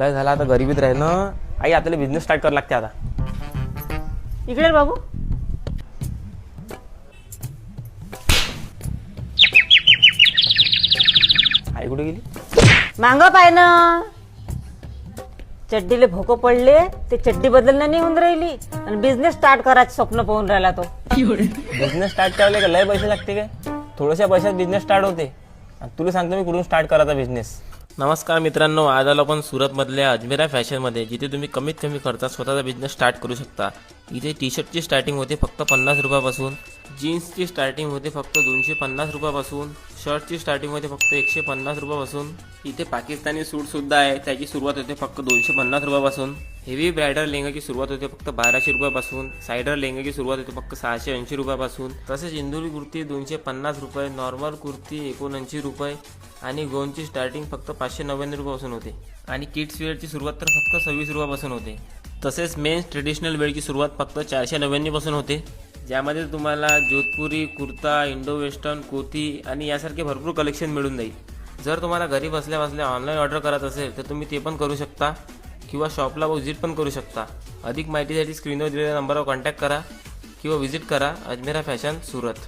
लय झाला आता गरिबीत राहिलं. आई आपल्याला बिझनेस स्टार्ट करावं लागते आता. इकडे रे बाबू. आई कुठे गेली? मांग पाय ना, चड्डीले भोको पडले ते चड्डी बदलणं नाही होऊन राहिली आणि बिझनेस स्टार्ट करायचं स्वप्न पाहून राहिला तो. बिझनेस स्टार्ट करायला का लय पैसे लागते काय? थोड्याशा पैशात बिझनेस स्टार्ट होते. आणि तुला सांगतो मी कुठून स्टार्ट करायचा बिझनेस. नमस्कार मित्रांनो, आज आलो आपण सुरतमधल्या अजमेरा फॅशनमध्ये, जिथे तुम्ही कमीत कमी खर्चात स्वतःचा बिझनेस स्टार्ट करू शकता. इथे टी शर्टची स्टार्टिंग होते फक्त 50 रुपयापासून, जीन्सची स्टार्टिंग होते फक्त 250 रुपयापासून, शर्टची स्टार्टिंग होते फक्त 150 रुपयापासून. इथे पाकिस्तानी सूटसुद्धा आहे, त्याची सुरुवात होते फक्त 250 रुपयापासून. हेवी ब्रायडल लेंगाची सुरुवात होते फक्त 1200 रुपयापासून, सायडर लेंगाची सुरुवात होते फक्त 680 रुपयापासून. तसेच इंदुरी कुर्ती 250 रुपये, नॉर्मल कुर्ती 79 रुपये आणि गोनची स्टार्टिंग फक्त 599 रुपयापासून होते. आणि किड्स वेअरची सुरुवात तर फक्त 26 रुपयापासून होते. तसेच मेन्स ट्रेडिशनल वेअरची सुरुवात फक्त 499 पासून होते, ज्यामध्ये तुम्हाला जोधपुरी कुर्ता, इंडो वेस्टर्न कोती आणि यासारखे भरपूर कलेक्शन मिळून जाईल. जर तुम्हाला घरी बसल्या बसल्या ऑनलाईन ऑर्डर करत असेल तर तुम्ही ते पण करू शकता किंवा शॉपला व्हिजिट पण करू शकता. अधिक माहितीसाठी स्क्रीनवर दिलेल्या नंबरवर कॉन्टॅक्ट करा किंवा व्हिजिट करा अजमेरा फॅशन सुरत.